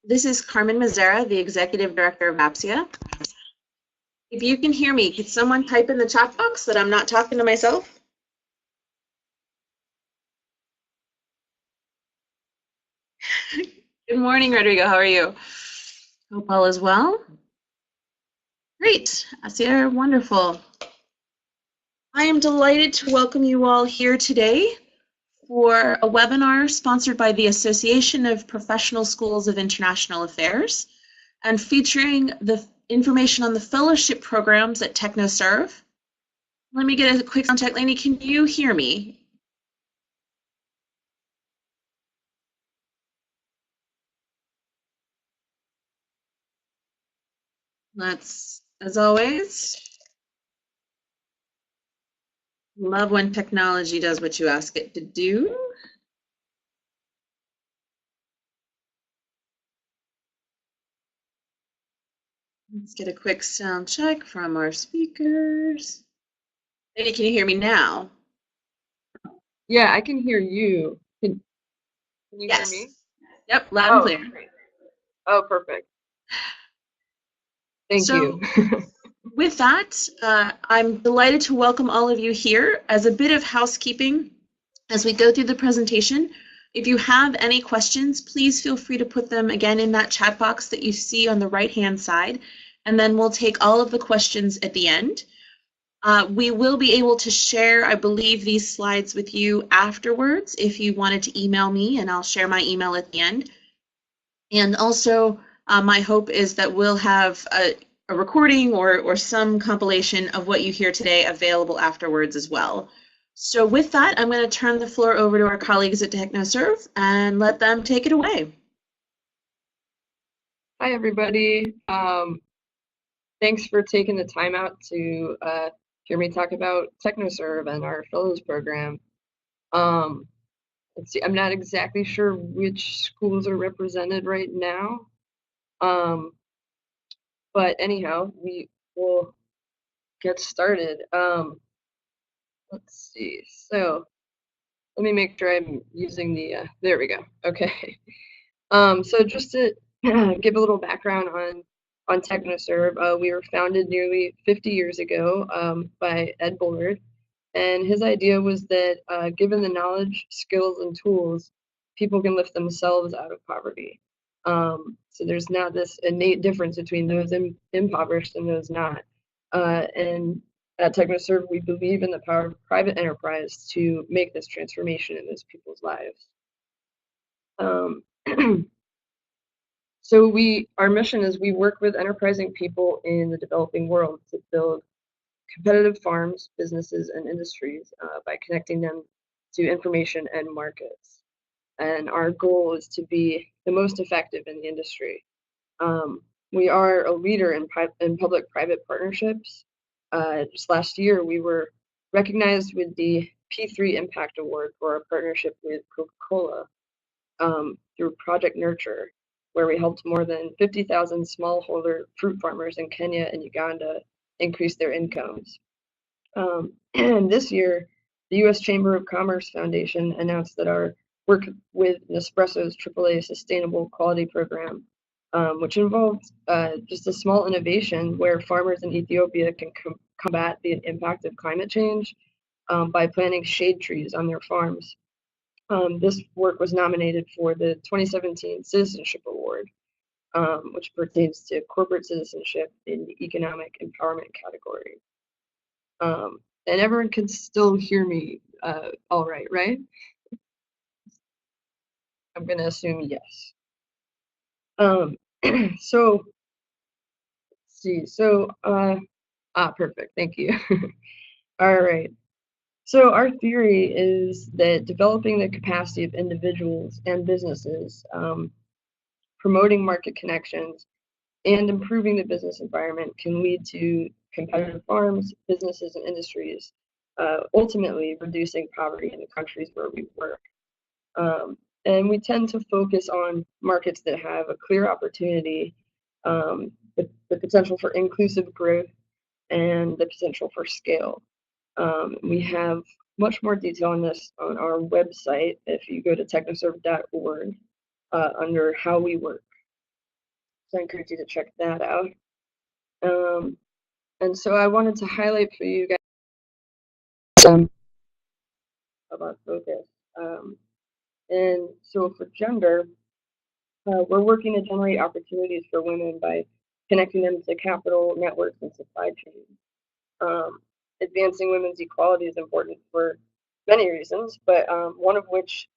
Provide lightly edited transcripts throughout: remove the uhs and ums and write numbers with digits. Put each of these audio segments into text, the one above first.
This is Carmen Mazzara, the Executive Director of APSIA. If you can hear me, could someone type in the chat box that I'm not talking to myself? Good morning, Rodrigo. How are you? Hope all is well. Great. APSIA, wonderful. I am delighted to welcome you all here today for a webinar sponsored by the Association of Professional Schools of International Affairs and featuring the information on the fellowship programs at Technoserv. Let me get a quick sound check. Lainey, can you hear me? Let's, as always, love when technology does what you ask it to do. Let's get a quick sound check from our speakers. Lainey, can you hear me now? Yeah, I can hear you. Can you hear me? Yep, loud and clear. Great. Oh, perfect. Thank you. With that, I'm delighted to welcome all of you here. As a bit of housekeeping, as we go through the presentation, if you have any questions, please feel free to put them again in that chat box that you see on the right-hand side, and then we'll take all of the questions at the end. We will be able to share, I believe, these slides with you afterwards if you wanted to email me, and I'll share my email at the end. And also, my hope is that we'll have a recording or some compilation of what you hear today available afterwards as well. So with that, I'm going to turn the floor over to our colleagues at Technoserv and let them take it away. Hi, everybody. Thanks for taking the time out to hear me talk about Technoserv and our Fellows Program. Let's see, I'm not exactly sure which schools are represented right now. But anyhow, we will get started. Let's see. So let me make sure I'm using the, there we go. Okay. So just to give a little background on Technoserv, we were founded nearly 50 years ago by Ed Bullard. And his idea was that given the knowledge, skills, and tools, people can lift themselves out of poverty. So there's not this innate difference between those impoverished and those not. And at Technoserv, we believe in the power of private enterprise to make this transformation in those people's lives. So our mission is we work with enterprising people in the developing world to build competitive farms, businesses, and industries by connecting them to information and markets. And our goal is to be the most effective in the industry. We are a leader in public-private partnerships. Just last year, we were recognized with the P3 Impact Award for our partnership with Coca-Cola through Project Nurture, where we helped more than 50,000 smallholder fruit farmers in Kenya and Uganda increase their incomes. And this year, the U.S. Chamber of Commerce Foundation announced that our work with Nespresso's AAA Sustainable Quality Program, which involved just a small innovation where farmers in Ethiopia can combat the impact of climate change by planting shade trees on their farms. This work was nominated for the 2017 Citizenship Award, which pertains to corporate citizenship in the economic empowerment category. And everyone can still hear me all right, right? I'm going to assume yes. So, let's see. So, perfect. Thank you. All right. So our theory is that developing the capacity of individuals and businesses, promoting market connections, and improving the business environment can lead to competitive farms, businesses, and industries, ultimately reducing poverty in the countries where we work. And we tend to focus on markets that have a clear opportunity, the potential for inclusive growth, and the potential for scale. We have much more detail on this on our website if you go to technoserv.org under How We Work. So I encourage you to check that out. And so I wanted to highlight for you guys some of our focus. And so for gender, we're working to generate opportunities for women by connecting them to capital, networks, and supply chains. Advancing women's equality is important for many reasons, but one of which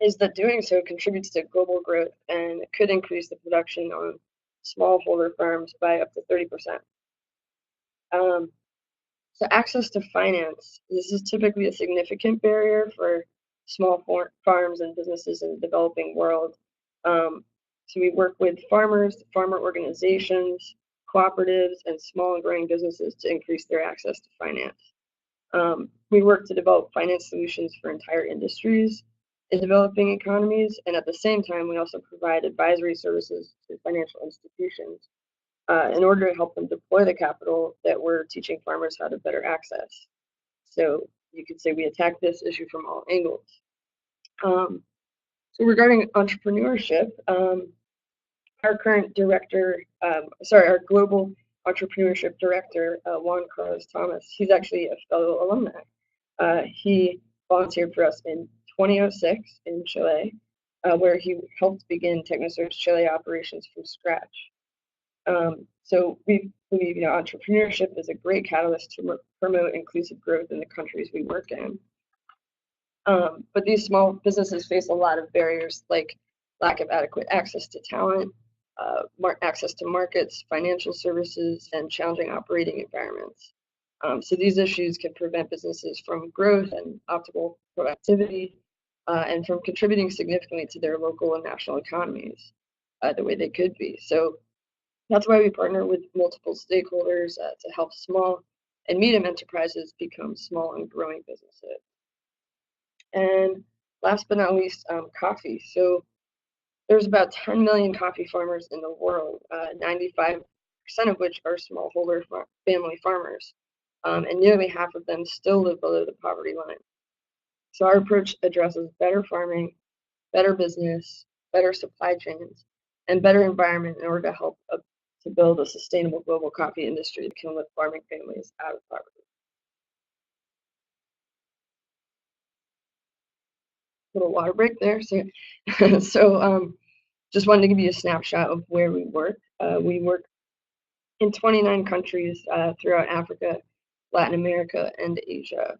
is that doing so contributes to global growth and could increase the production on smallholder farms by up to 30%. So access to finance, this is typically a significant barrier for small farms and businesses in the developing world. So we work with farmers, farmer organizations, cooperatives, and small and growing businesses to increase their access to finance. We work to develop finance solutions for entire industries in developing economies, and at the same time, we also provide advisory services to financial institutions in order to help them deploy the capital that we're teaching farmers how to better access. So you could say we attack this issue from all angles. So regarding entrepreneurship, our current director, our global entrepreneurship director, Juan Carlos Thomas, he's actually a fellow alumni. He volunteered for us in 2006 in Chile, where he helped begin Technoserv's Chile operations from scratch. So we believe, entrepreneurship is a great catalyst to promote inclusive growth in the countries we work in. But these small businesses face a lot of barriers, like lack of adequate access to talent, access to markets, financial services, and challenging operating environments. So these issues can prevent businesses from growth and optimal productivity, and from contributing significantly to their local and national economies the way they could be. So that's why we partner with multiple stakeholders to help small and medium enterprises become small and growing businesses. And last but not least, coffee. So there's about 10 million coffee farmers in the world, 95% of which are smallholder family farmers, and nearly half of them still live below the poverty line. So our approach addresses better farming, better business, better supply chains, and better environment in order to help to build a sustainable global coffee industry that can lift farming families out of poverty. Little water break there. So, just wanted to give you a snapshot of where we work. We work in 29 countries throughout Africa, Latin America, and Asia,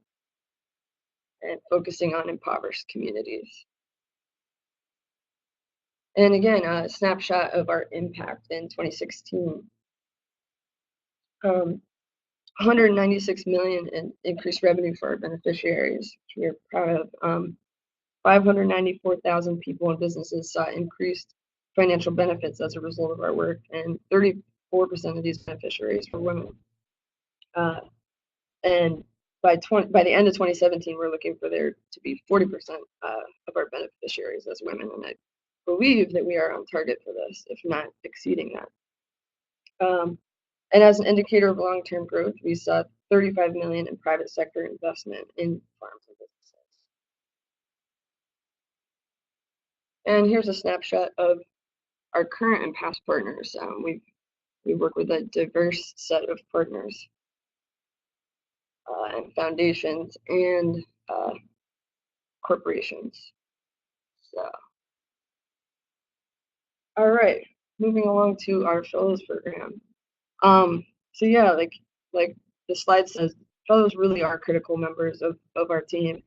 and focusing on impoverished communities. And again, a snapshot of our impact in 2016. 196 million in increased revenue for our beneficiaries, which we are proud of. 594,000 people and businesses saw increased financial benefits as a result of our work, and 34% of these beneficiaries were women. And by the end of 2017, we're looking for there to be 40% of our beneficiaries as women, and I believe that we are on target for this, if not exceeding that. And as an indicator of long-term growth, we saw 35 million in private sector investment in farms and businesses. And here's a snapshot of our current and past partners. We work with a diverse set of partners and foundations and corporations. So, all right, moving along to our fellows program. So yeah, like the slide says, fellows really are critical members of our team,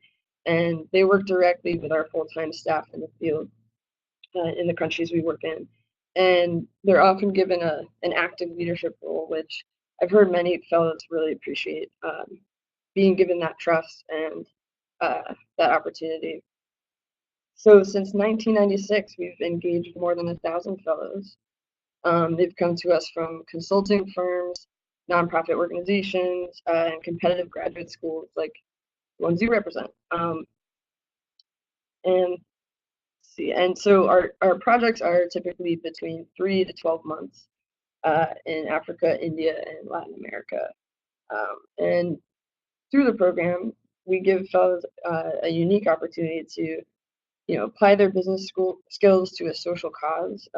and they work directly with our full-time staff in the field in the countries we work in. And they're often given an active leadership role, which I've heard many fellows really appreciate being given that trust and that opportunity. So since 1996, we've engaged more than 1,000 fellows. They've come to us from consulting firms, nonprofit organizations, and competitive graduate schools like ones you represent. And so our projects are typically between 3 to 12 months in Africa, India, and Latin America. And through the program, we give fellows a unique opportunity to, apply their business skills to a social cause,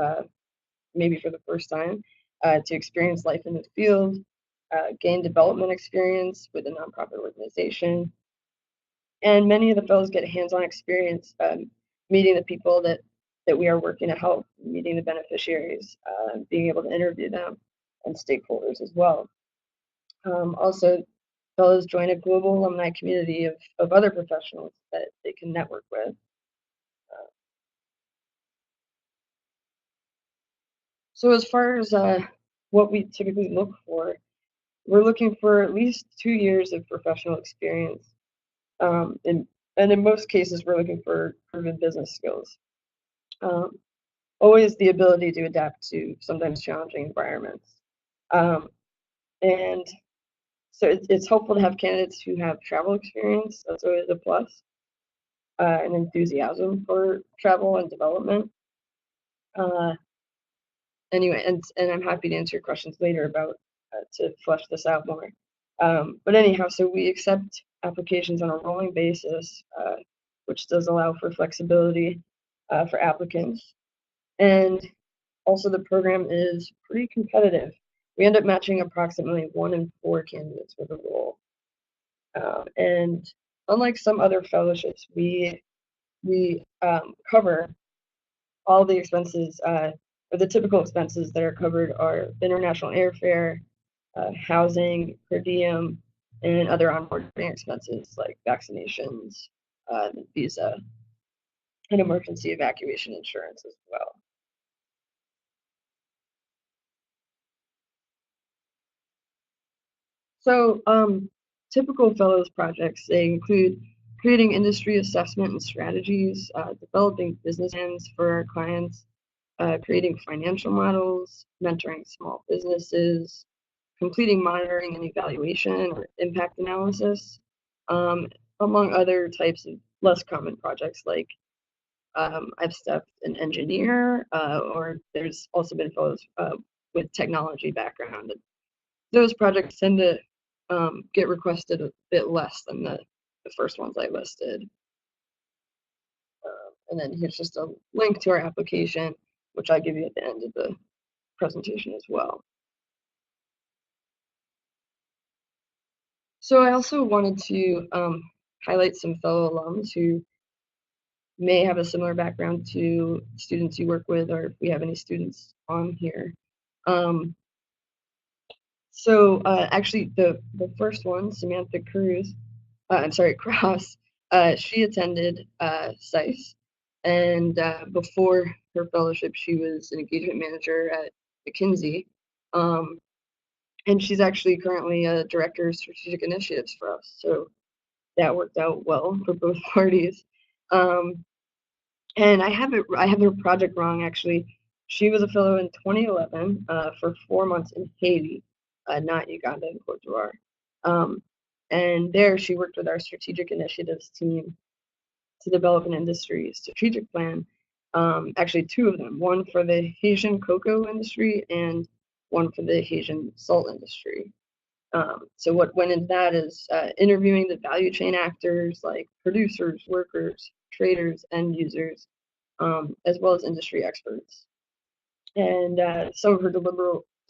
maybe for the first time, to experience life in the field, gain development experience with a nonprofit organization. And many of the fellows get hands-on experience meeting the people that we are working to help, meeting the beneficiaries, being able to interview them and stakeholders as well. Also, fellows join a global alumni community of other professionals that they can network with. So as far as what we typically look for, we're looking for at least 2 years of professional experience. And in most cases, we're looking for proven business skills. Always the ability to adapt to sometimes challenging environments. And so it's helpful to have candidates who have travel experience. That's always a plus. And enthusiasm for travel and development. Anyway, and I'm happy to answer your questions later about to flesh this out more. But anyhow, so we accept applications on a rolling basis, which does allow for flexibility for applicants. And also the program is pretty competitive. We end up matching approximately 1 in 4 candidates for the role. And unlike some other fellowships, we cover all the expenses, or the typical expenses that are covered are international airfare, housing, per diem, and other onboarding expenses like vaccinations, visa, and emergency evacuation insurance as well. So typical fellows projects, they include creating industry assessment and strategies, developing business plans for our clients, creating financial models, mentoring small businesses, completing monitoring and evaluation or impact analysis, among other types of less common projects like I've stepped an engineer, or there's also been fellows with technology background. Those projects tend to get requested a bit less than the first ones I listed. And then here's just a link to our application, which I'll give you at the end of the presentation as well. So I also wanted to highlight some fellow alums who may have a similar background to students you work with, or if we have any students on here. Actually, the first one, Samantha Cross, she attended SICE, and before her fellowship, she was an engagement manager at McKinsey. And she's actually currently a director of strategic initiatives for us. So that worked out well for both parties. And I have her project wrong, actually. She was a fellow in 2011 for 4 months in Haiti, not Uganda and Cote d'Ivoire. And there she worked with our strategic initiatives team to develop an industry strategic plan. Actually, 2 of them, one for the Haitian cocoa industry and one for the Haitian salt industry. So what went into that is interviewing the value chain actors like producers, workers, traders, end users, as well as industry experts. And some of her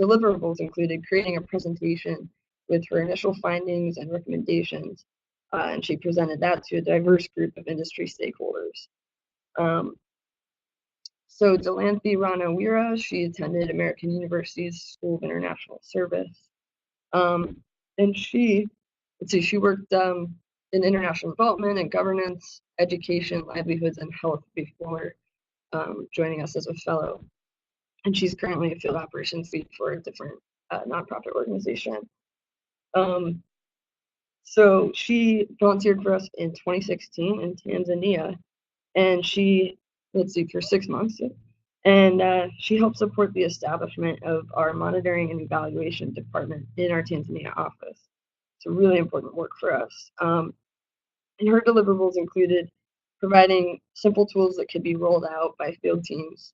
deliverables included creating a presentation with her initial findings and recommendations, and she presented that to a diverse group of industry stakeholders. So Delanthi Ranawira, she attended American University's School of International Service. And she worked in international development and governance, education, livelihoods, and health before joining us as a fellow. And she's currently a field operations lead for a different nonprofit organization. So she volunteered for us in 2016 in Tanzania, and she, for 6 months. And she helped support the establishment of our monitoring and evaluation department in our Tanzania office. It's a really important work for us. And her deliverables included providing simple tools that could be rolled out by field teams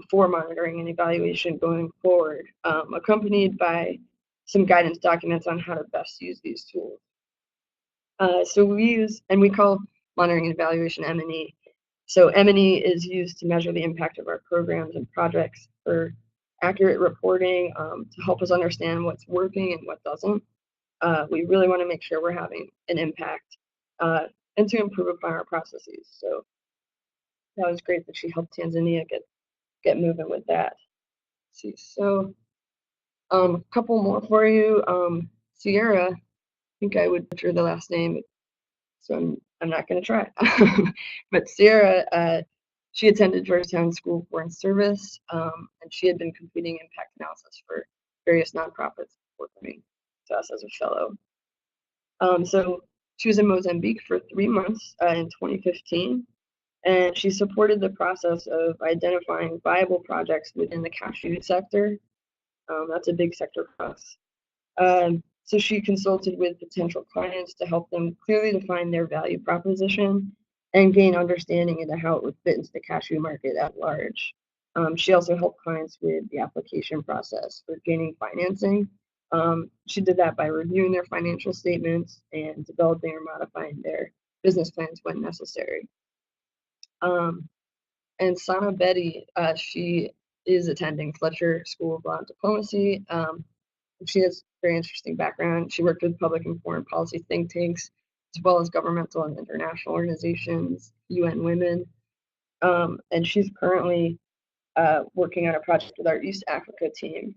for monitoring and evaluation going forward, accompanied by some guidance documents on how to best use these tools. So we call monitoring and evaluation M&E. So M&E is used to measure the impact of our programs and projects for accurate reporting to help us understand what's working and what doesn't. We really want to make sure we're having an impact and to improve upon our processes. So that was great that she helped Tanzania get moving with that. Let's see, so a couple more for you. Sierra, I think I would butcher the last name, so I'm not going to try. But Sierra, she attended Georgetown School of Foreign Service, and she had been completing impact analysis for various nonprofits before coming to us as a fellow. So she was in Mozambique for 3 months in 2015, and she supported the process of identifying viable projects within the cashew sector. That's a big sector for us. So she consulted with potential clients to help them clearly define their value proposition and gain understanding into how it would fit into the cashew market at large. She also helped clients with the application process for gaining financing. She did that by reviewing their financial statements and developing or modifying their business plans when necessary. And Sana Betty, she is attending Fletcher School of Law and Diplomacy. She has a very interesting background. She worked with public and foreign policy think tanks, as well as governmental and international organizations, UN Women. And she's currently working on a project with our East Africa team,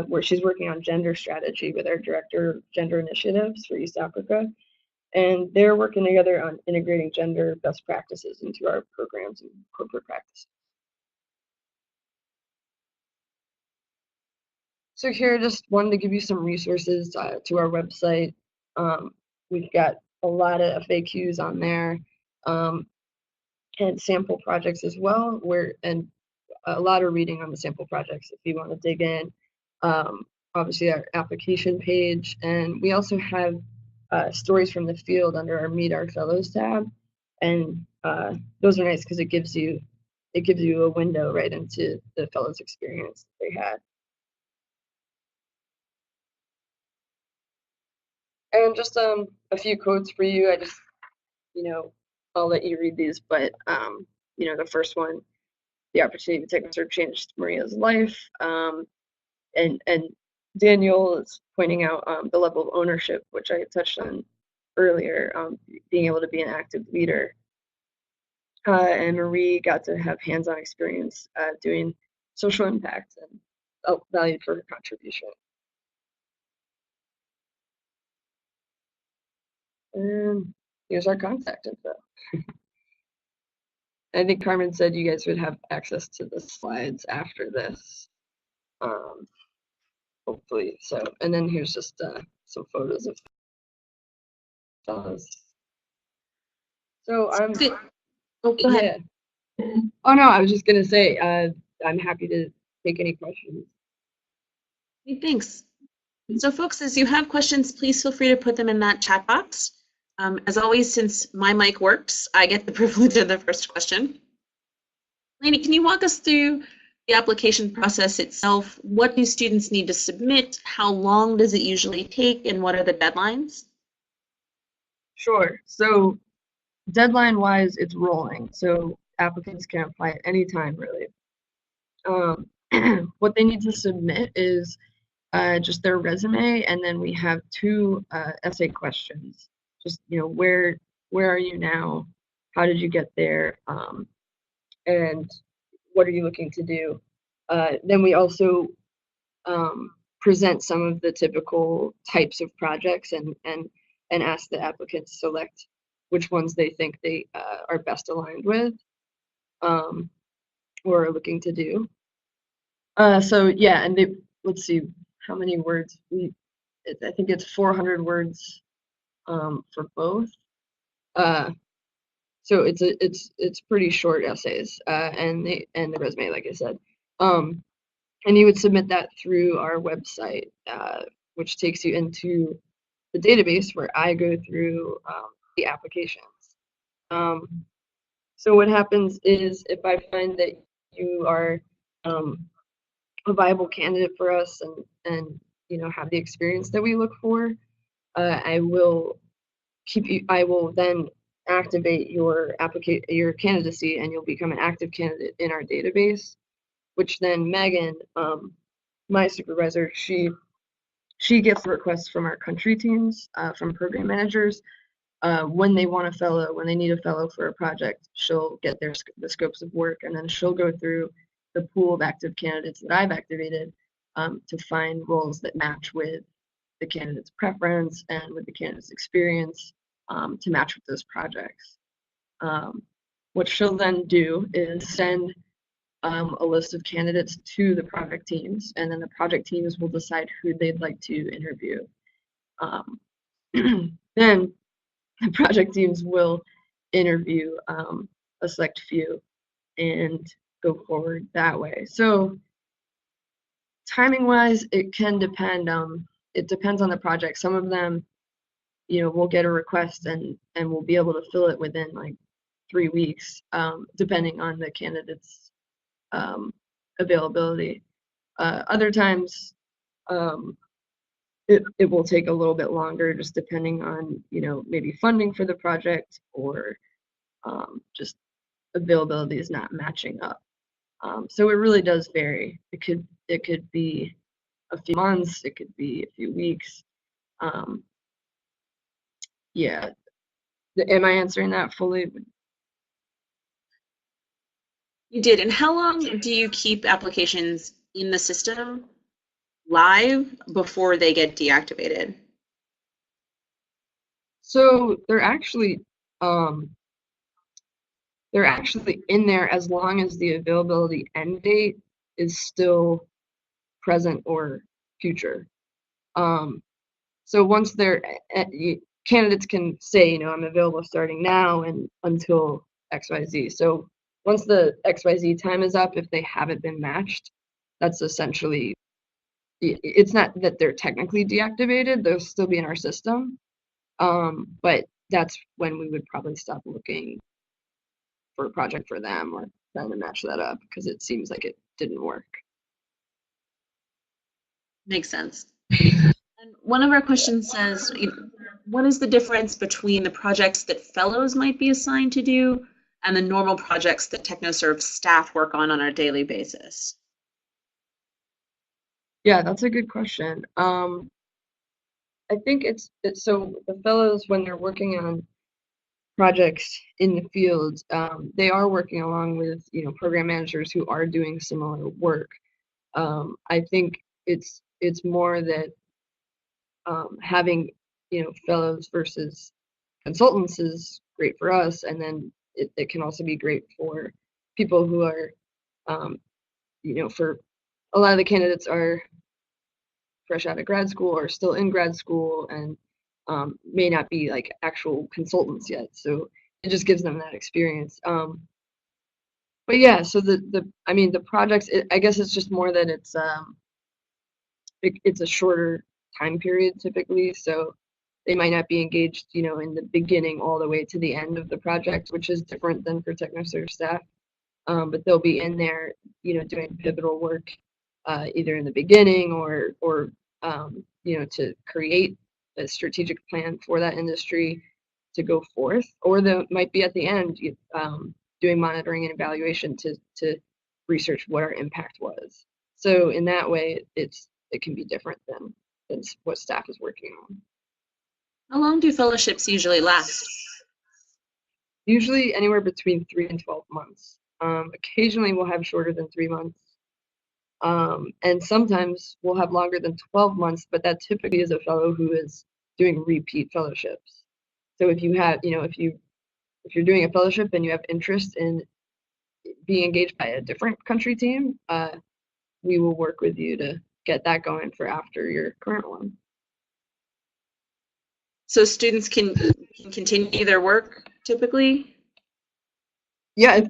where she's working on gender strategy with our Director of Gender Initiatives for East Africa. And they're working together on integrating gender best practices into our programs and corporate practices. So here, just wanted to give you some resources to our website. We've got a lot of FAQs on there and sample projects as well, and a lot of reading on the sample projects if you want to dig in. Obviously, our application page, and we also have stories from the field under our Meet Our Fellows tab, and those are nice because it gives you a window right into the fellows' experience that they had. And just a few quotes for you. I just, I'll let you read these, but the first one, the opportunity to Technoserv changed Maria's life, and Daniel is pointing out the level of ownership, which I touched on earlier, being able to be an active leader. And Marie got to have hands-on experience doing social impact and felt valued for her contribution. And here's our contact info. I think Carmen said you guys would have access to the slides after this, hopefully. So, and then here's just some photos of fellows. So I'm. Oh, go ahead. Yeah. Oh no, I was just gonna say I'm happy to take any questions. Hey, thanks. So folks, as you have questions, please feel free to put them in that chat box. As always, since my mic works, I get the privilege of the first question. Lainey, can you walk us through the application process itself? What do students need to submit? How long does it usually take? And what are the deadlines? Sure. So deadline-wise, it's rolling. So applicants can apply at any time, really. What they need to submit is just their resume, and then we have 2 essay questions. Just, where are you now? How did you get there? And what are you looking to do? Then we also present some of the typical types of projects and ask the applicants select which ones they think they are best aligned with or are looking to do. So yeah, and let's see how many words I think it's 400 words for both. So it's pretty short essays and the resume, like I said. And you would submit that through our website, which takes you into the database where I go through the applications. So what happens is if I find that you are a viable candidate for us and have the experience that we look for, I will then activate your candidacy, and you'll become an active candidate in our database, which then Megan, my supervisor, she gets requests from our country teams, from program managers. When they want a fellow, when they need a fellow for a project, she'll get the scopes of work, and then she'll go through the pool of active candidates that I've activated to find roles that match with the candidate's preference and with the candidate's experience to match with those projects. What she'll then do is send a list of candidates to the project teams, and then the project teams will decide who they'd like to interview. Then the project teams will interview a select few and go forward that way. So timing wise, it can depend. It depends on the project. Some of them, we'll get a request and we'll be able to fill it within like 3 weeks, depending on the candidate's availability. Other times, it will take a little bit longer, just depending on maybe funding for the project or just availability is not matching up. So it really does vary. It could be a few months, it could be a few weeks. Yeah. Am I answering that fully? You did. And how long do you keep applications in the system live before they get deactivated? So they're actually in there as long as the availability end date is still present or future. So once they're candidates can say, I'm available starting now and until XYZ. So once the XYZ time is up, if they haven't been matched, that's essentially, it's not that they're technically deactivated, they'll still be in our system. But that's when we would probably stop looking for a project for them or trying to match that up because it seems like it didn't work. Makes sense. And one of our questions says, what is the difference between the projects that fellows might be assigned to do and the normal projects that Technoserv staff work on a daily basis? Yeah, that's a good question. I think it's so the fellows, when they're working on projects in the field, they are working along with program managers who are doing similar work. I think it's more that having fellows versus consultants is great for us, and then it can also be great for people who are for a lot of the candidates are fresh out of grad school or still in grad school and may not be like actual consultants yet, so it just gives them that experience. But yeah, so the projects, I guess it's just more that it's a shorter time period typically, so they might not be engaged in the beginning all the way to the end of the project, which is different than for Technoserv staff. But they'll be in there doing pivotal work either in the beginning or to create a strategic plan for that industry to go forth, or they might be at the end doing monitoring and evaluation to research what our impact was. So in that way, it can be different than what staff is working on. How long do fellowships usually last? Usually anywhere between 3 and 12 months. Occasionally we'll have shorter than 3 months. And sometimes we'll have longer than 12 months, but that typically is a fellow who is doing repeat fellowships. So if you have, if you're doing a fellowship and you have interest in being engaged by a different country team, we will work with you to get that going for after your current one. So students can continue their work typically? Yeah,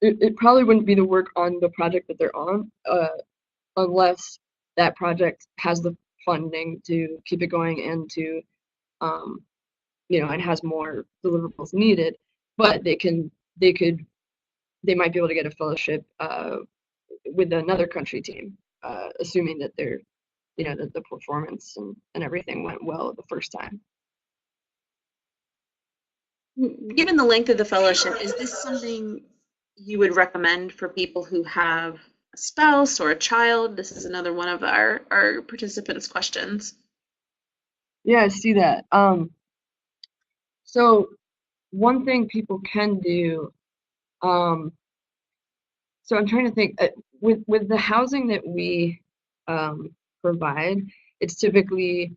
it probably wouldn't be the work on the project that they're on, unless that project has the funding to keep it going and to, and has more deliverables needed. But they might be able to get a fellowship with another country team, assuming that they're, that the performance and everything went well the first time. Given the length of the fellowship, is this something you would recommend for people who have a spouse or a child? This is another one of our participants' questions. Yeah, I see that. So one thing people can do, um, so I'm trying to think, with the housing that we provide, it's typically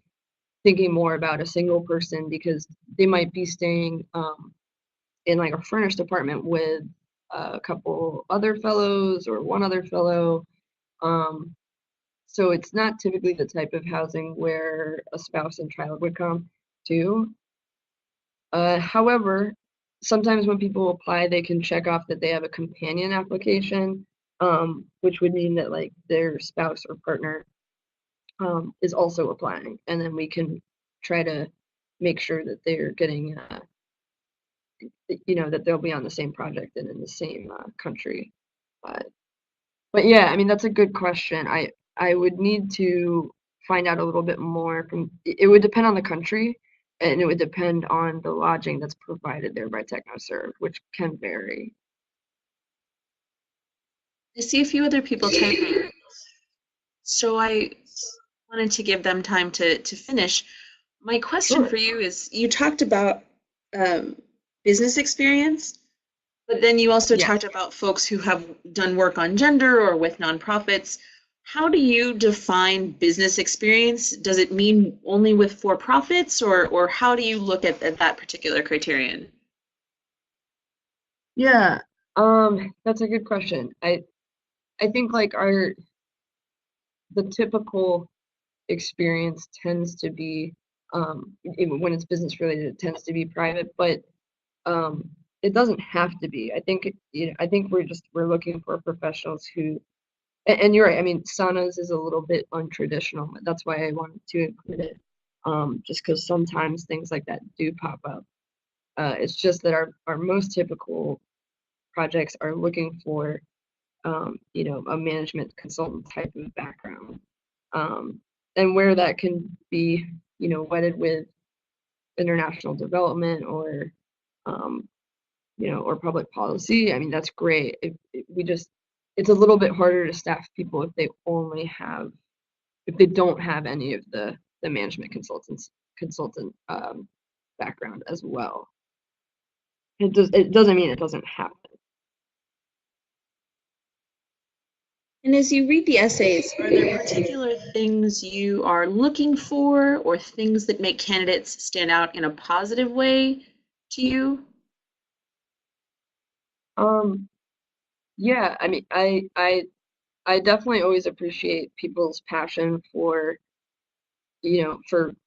thinking more about a single person because they might be staying in like a furnished apartment with a couple other fellows or one other fellow. Um, so it's not typically the type of housing where a spouse and child would come to. However, sometimes when people apply, they can check off that they have a companion application, which would mean that like their spouse or partner is also applying, and then we can try to make sure that they're getting, that they'll be on the same project and in the same country. Uh, but yeah, I mean that's a good question. I would need to find out a little bit more from. It would depend on the country, and it would depend on the lodging that's provided there by Technoserv, which can vary. I see a few other people typing, so I wanted to give them time to finish. My question Sure. for you is, you talked about um, business experience, but then you also Yeah. talked about folks who have done work on gender or with nonprofits. How do you define business experience? Does it mean only with for-profits, or how do you look at that particular criterion? Yeah. That's a good question. I think like the typical experience tends to be even when it's business related, it tends to be private, but um, it doesn't have to be. I think I think we're looking for professionals who, and you're right. I mean, saunas is a little bit untraditional, but that's why I wanted to include it. Just because sometimes things like that do pop up. It's just that our most typical projects are looking for a management consultant type of background. Um, and where that can be, wedded with international development or, um, or public policy, I mean, that's great. It's a little bit harder to staff people if they don't have any of the management consultant background as well. It doesn't mean it doesn't happen. And as you read the essays, are there particular things you are looking for or things that make candidates stand out in a positive way to you? Um, yeah, I mean, I definitely always appreciate people's passion for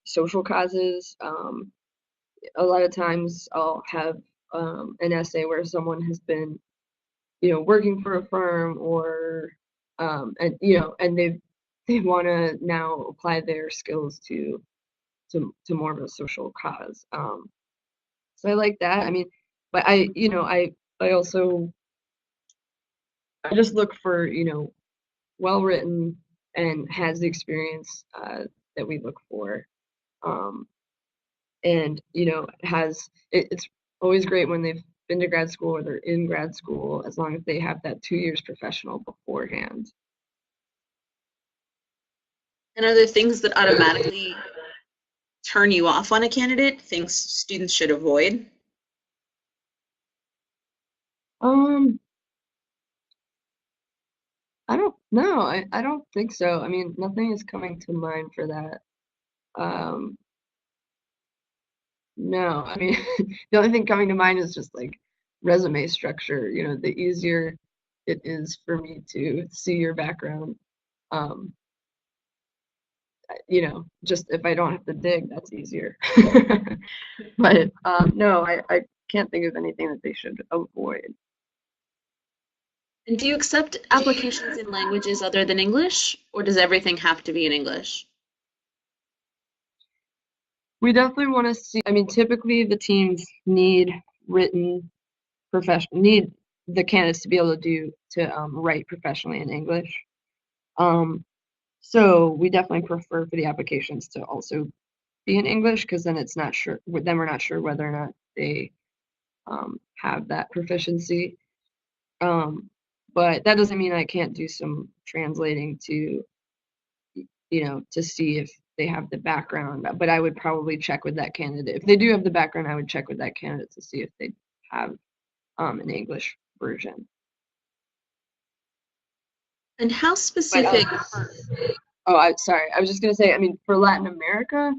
social causes. A lot of times I'll have an essay where someone has been, working for a firm or, and they want to now apply their skills to more of a social cause. So I like that. I mean, but I also, I just look for, well written and has the experience that we look for. Um, and it's always great when they've been to grad school or they're in grad school as long as they have that 2 years professional beforehand. And are there things that automatically turn you off on a candidate, things students should avoid? Um, I don't know. I don't think so. I mean, nothing is coming to mind for that. Um, no, I mean, the only thing coming to mind is just like resume structure. The easier it is for me to see your background. Um, just if I don't have to dig, that's easier. But no, I can't think of anything that they should avoid. And do you accept applications in languages other than English, or does everything have to be in English? We definitely want to see, I mean, typically the teams need written need the candidates to be able to write professionally in English. So we definitely prefer for the applications to also be in English because then we're not sure whether or not they have that proficiency. But that doesn't mean I can't do some translating to, to see if they have the background. But I would probably check with that candidate. If they do have the background, I would check with that candidate to see if they have an English version. And how specific? Sorry. I was just going to say, I mean, for Latin America,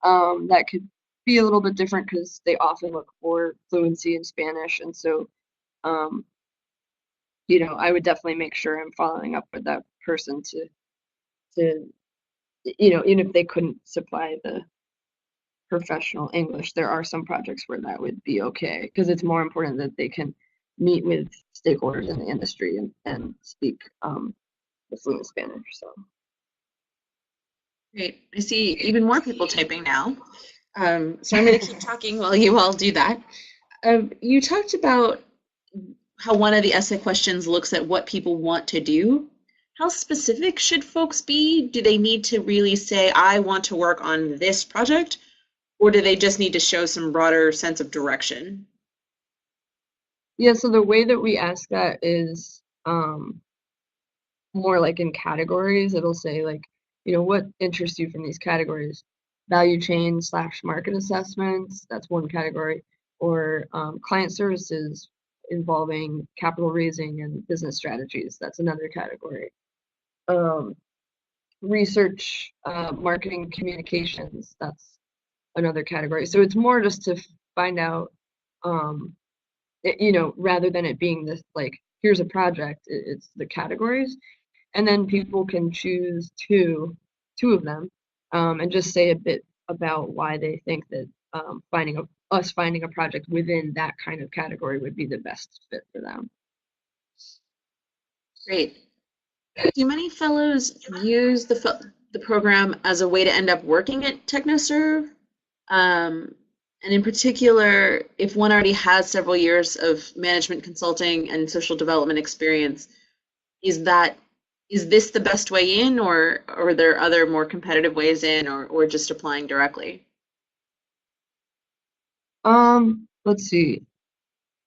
that could be a little bit different because they often look for fluency in Spanish. And so, I would definitely make sure I'm following up with that person to, even if they couldn't supply the professional English, there are some projects where that would be okay because it's more important that they can meet with stakeholders in the industry and speak the fluent Spanish. So. Great. I see even more people typing now. So I'm going to keep talking while you all do that. You talked about how one of the essay questions looks at what people want to do. How specific should folks be? Do they need to really say, I want to work on this project? Or do they just need to show some broader sense of direction? Yeah, so the way that we ask that is more like in categories. It'll say like, what interests you from these categories? Value chain / market assessments, that's one category, or client services involving capital raising and business strategies, that's another category. Research, marketing communications, that's another category. So it's more just to find out, rather than it being this like, here's a project, it's the categories. And then people can choose two of them, and just say a bit about why they think that finding a project within that kind of category would be the best fit for them. Great. Do many fellows use the program as a way to end up working at Technoserv? And in particular, if one already has several years of management consulting and social development experience, is this the best way in, or are there other more competitive ways in, or just applying directly? Let's see.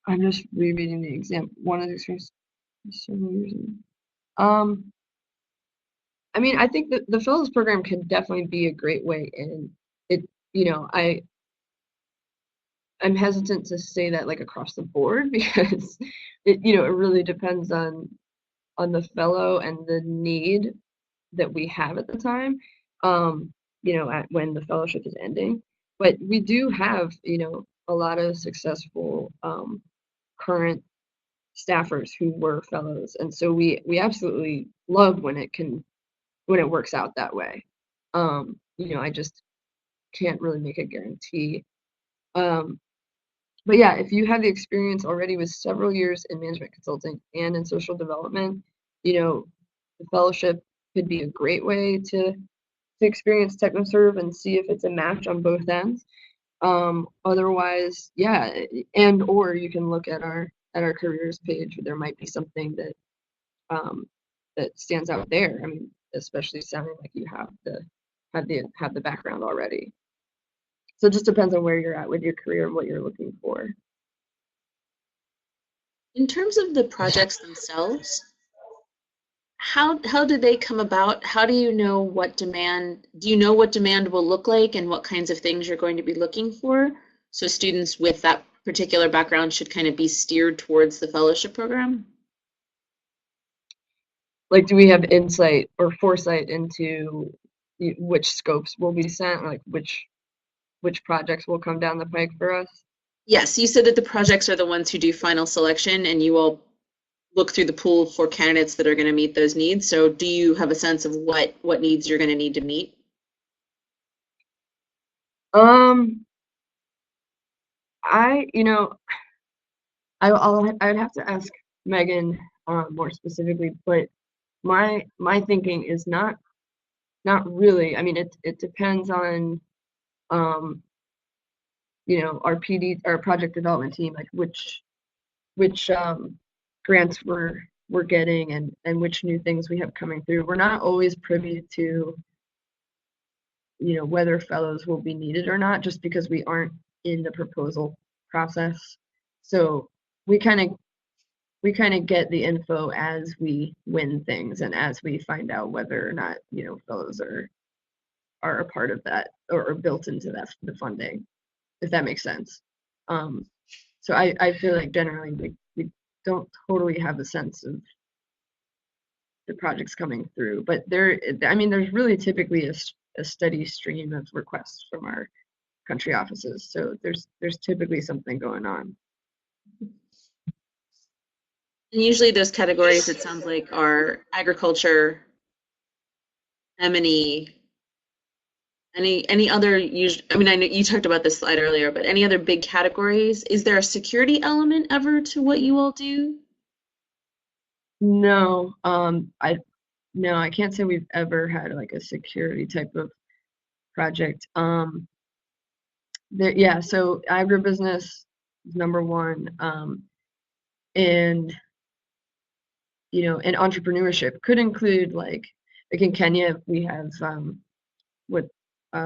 I'm just rereading the exam. One of the experience several years in. I mean, I think that the fellows program can definitely be a great way in. I'm hesitant to say that like across the board because it really depends on the fellow and the need that we have at the time, when the fellowship is ending. But we do have, a lot of successful current staffers who were fellows. And so we absolutely love when it works out that way. I just can't really make a guarantee. But yeah, if you have the experience already with several years in management consulting and in social development, the fellowship could be a great way to experience Technoserv and see if it's a match on both ends. Otherwise, yeah, or you can look at our careers page. There might be something that that stands out there. I mean, especially sounding like you have the background already. So it just depends on where you're at with your career and what you're looking for. In terms of the projects themselves, how do they come about? How do you know what demand will look like and what kinds of things you're going to be looking for? So students with that particular background should kind of be steered towards the fellowship program? Like, do we have insight or foresight into which scopes will be sent, like which projects will come down the pike for us? Yes, you said that the projects are the ones who do final selection and you will look through the pool for candidates that are going to meet those needs. So do you have a sense of what needs you're going to need to meet? I'd have to ask Megan more specifically, but my thinking is not really. I mean, it depends on our project development team, like which grants we're getting and which new things we have coming through. We're not always privy to whether fellows will be needed or not, just because we aren't in the proposal process. So we kind of we kind of get the info as we win things and as we find out whether or not, fellows are a part of that or built into the funding, if that makes sense. So I feel like generally we don't totally have a sense of the projects coming through, but there's really typically a steady stream of requests from our country offices. So there's typically something going on. And usually those categories, it sounds like, are agriculture, M&E, any other, I mean, I know you talked about this slide earlier, but any other big categories? Is there a security element ever to what you all do? No, I can't say we've ever had like a security type of project. Yeah, so agribusiness is number one, and and entrepreneurship could include like in Kenya we have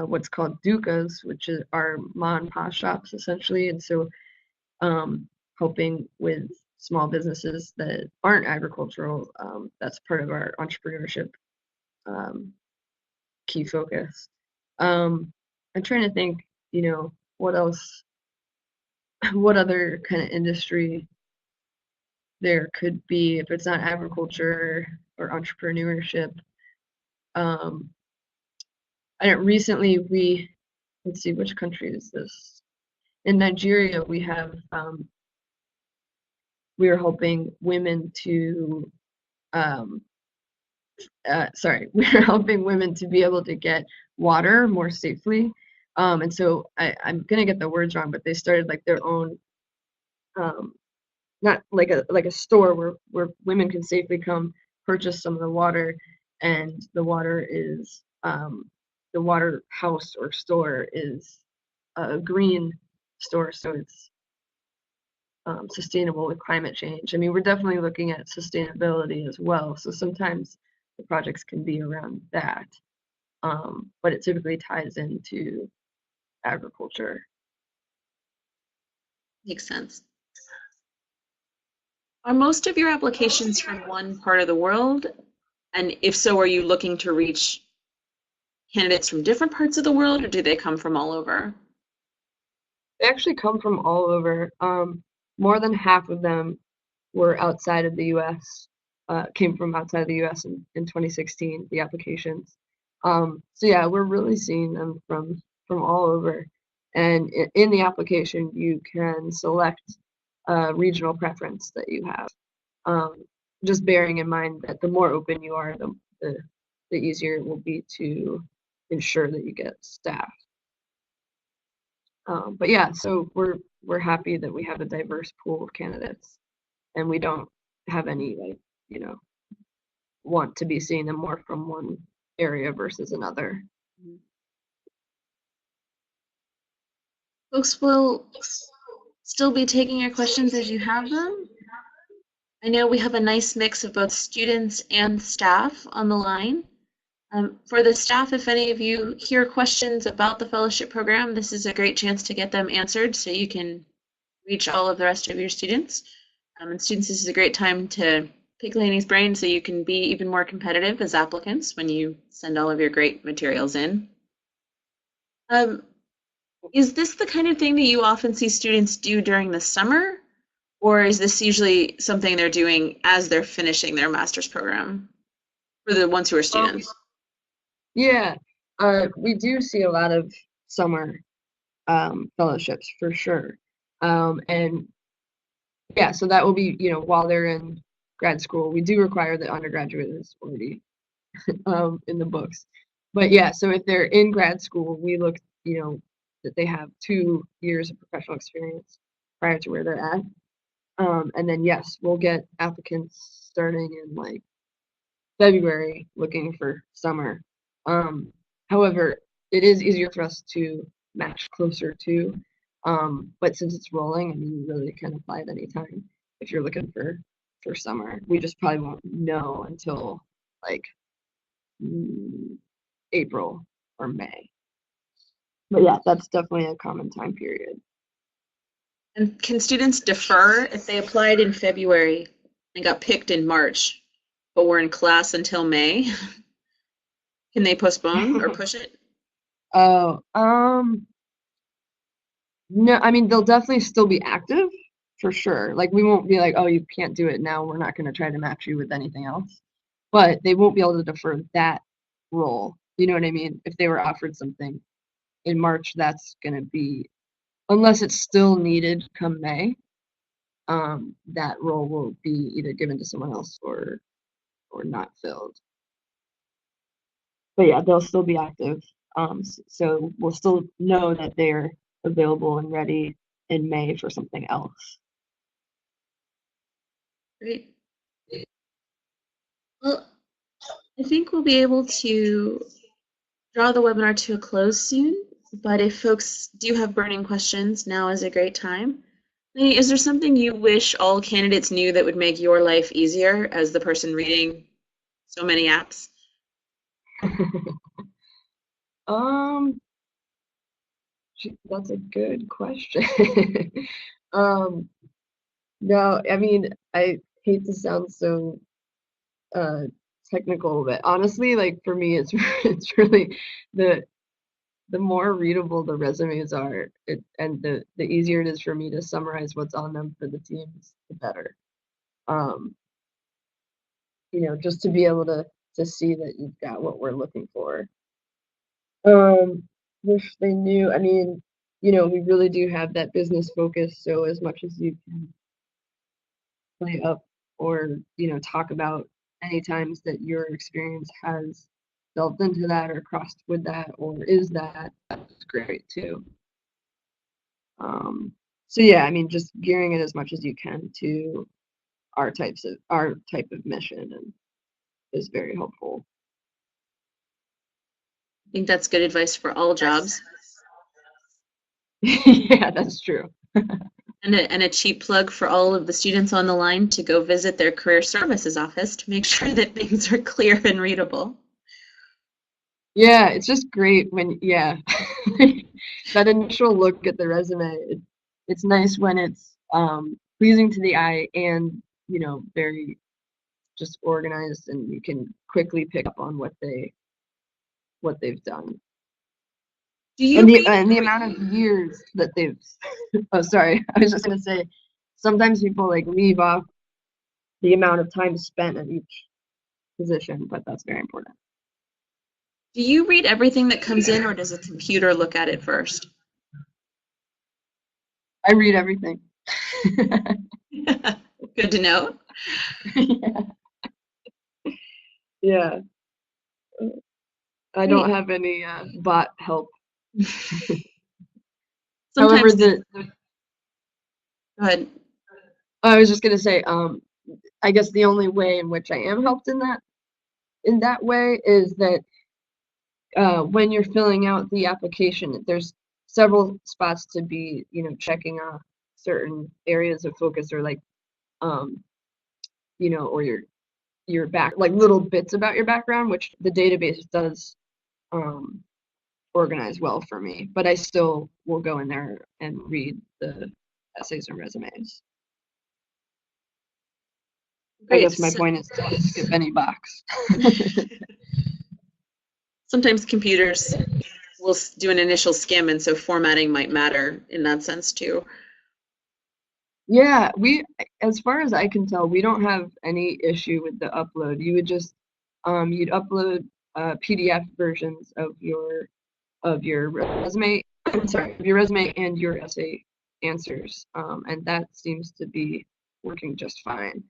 what's called dukas, which is our mom and pop shops essentially, and so helping with small businesses that aren't agricultural, that's part of our entrepreneurship key focus. I'm trying to think, what else, what other kind of industry there could be if it's not agriculture or entrepreneurship. I know recently let's see, which country is this? In Nigeria, we have, we are helping women to, we're helping women to be able to get water more safely. And so I'm gonna get the words wrong, but they started like their own, not like a store where women can safely come purchase some of the water, and the water is the water house or store is a green store, so it's sustainable with climate change. I mean, we're definitely looking at sustainability as well. So sometimes the projects can be around that, but it typically ties into agriculture. Makes sense. Are most of your applications from one part of the world? And if so, are you looking to reach candidates from different parts of the world, or do they come from all over? They actually come from all over. More than half of them were outside of the U.S., came from outside of the U.S. in 2016, the applications. So yeah, we're really seeing them from all over. And in the application, you can select a regional preference that you have. Just bearing in mind that the more open you are, the easier it will be to ensure that you get staff. But yeah, so we're happy that we have a diverse pool of candidates, and we don't have any want to be seeing them more from one area versus another. Folks will still be taking your questions as you have them. I know we have a nice mix of both students and staff on the line. For the staff, if any of you hear questions about the fellowship program, this is a great chance to get them answered so you can reach all of the rest of your students. And students, this is a great time to pick Lainey's brain so you can be even more competitive as applicants when you send all of your great materials in. Is this the kind of thing that you often see students do during the summer, or is this usually something they're doing as they're finishing their master's program for the ones who are students? Yeah, we do see a lot of summer fellowships for sure. And yeah, so that will be, while they're in grad school. We do require that undergraduate is already in the books. But yeah, so if they're in grad school, we look, that they have 2 years of professional experience prior to where they're at. And then yes, we'll get applicants starting in like February looking for summer. However, it is easier for us to match closer to, but since it's rolling, I mean, you really can apply at any time if you're looking for summer. We just probably won't know until like April or May. But yeah, that's definitely a common time period. And can students defer if they applied in February? and got picked in March, but we're in class until May. Can they postpone or push it? Oh, no, I mean, they'll definitely still be active for sure. Like, we won't be like, oh, you can't do it now. We're not going to try to match you with anything else. But they won't be able to defer that role. You know what I mean? If they were offered something in March, that's going to be, unless it's still needed come May, that role will be either given to someone else or not filled. But yeah, they'll still be active. So we'll still know that they're available and ready in May for something else. Great. Well, I think we'll be able to draw the webinar to a close soon, but if folks do have burning questions, now is a great time. Lainey, is there something you wish all candidates knew that would make your life easier as the person reading so many apps? That's a good question. No, I mean, I hate to sound so technical, but honestly, like for me, it's it's really the more readable the resumes are, and the easier it is for me to summarize what's on them for the teams, the better. You know, just to be able to see that you've got what we're looking for. Wish they knew. I mean, you know, we really do have that business focus, so as much as you can play up or, you know, talk about any times that your experience has delved into that or crossed with that or is that, that's great too. So yeah, I mean, just gearing it as much as you can to our type of mission and is very helpful. I think that's good advice for all jobs. Yeah, that's true. And a cheap plug for all of the students on the line to go visit their career services office to make sure that things are clear and readable. Yeah, it's just great when, yeah, that initial look at the resume, it's nice when it's pleasing to the eye and, you know, very just organized and you can quickly pick up on what they've done. Do you read? And the amount of years that they've, oh, sorry, I was just going to say, sometimes people like leave off the amount of time spent at each position, but that's very important. Do you read everything that comes in, or does a computer look at it first? I read everything. Good to know. Yeah. I don't have any bot help. Sometimes However, go ahead. I was just gonna say, I guess the only way in which I am helped in that way is that when you're filling out the application, there's several spots to be, you know, checking off certain areas of focus or like, you know, or your back, like little bits about your background, which the database does organize well for me, but I still will go in there and read the essays and resumes. Great. I guess my point is to skip any box. Sometimes computers will do an initial skim, and so formatting might matter in that sense too. Yeah, as far as I can tell, we don't have any issue with the upload. You would just you'd upload PDF versions of your resume. I'm sorry, of your resume and your essay answers, and that seems to be working just fine.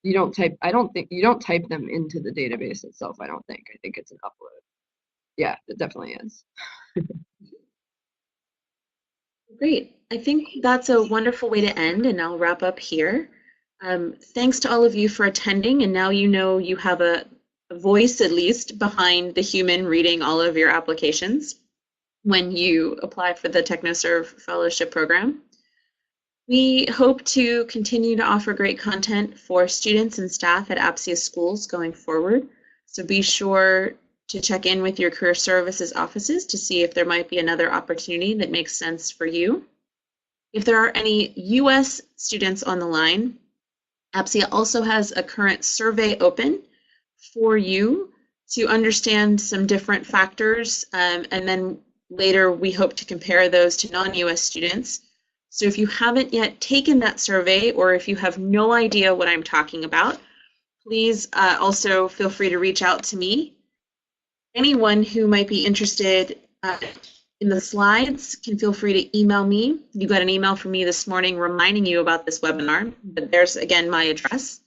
You don't type. I don't think you don't type them into the database itself. I don't think. I think it's an upload. Yeah, it definitely is. Great. I think that's a wonderful way to end, and I'll wrap up here. Thanks to all of you for attending, and now you know you have a voice, at least, behind the human reading all of your applications when you apply for the Technoserv Fellowship Program. We hope to continue to offer great content for students and staff at APSIA schools going forward, so be sure to check in with your career services offices to see if there might be another opportunity that makes sense for you. If there are any U.S. students on the line, APSIA also has a current survey open for you to understand some different factors, and then later we hope to compare those to non-US students. So if you haven't yet taken that survey, or if you have no idea what I'm talking about, please also feel free to reach out to me. Anyone who might be interested in the slides can feel free to email me. You got an email from me this morning reminding you about this webinar, but there's again my address.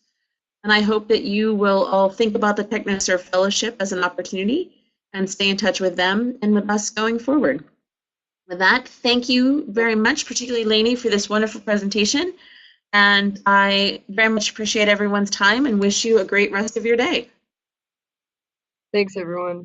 And I hope that you will all think about the Technoserv Fellowship as an opportunity and stay in touch with them and with us going forward. With that, thank you very much, particularly Lainey, for this wonderful presentation. And I very much appreciate everyone's time and wish you a great rest of your day. Thanks, everyone.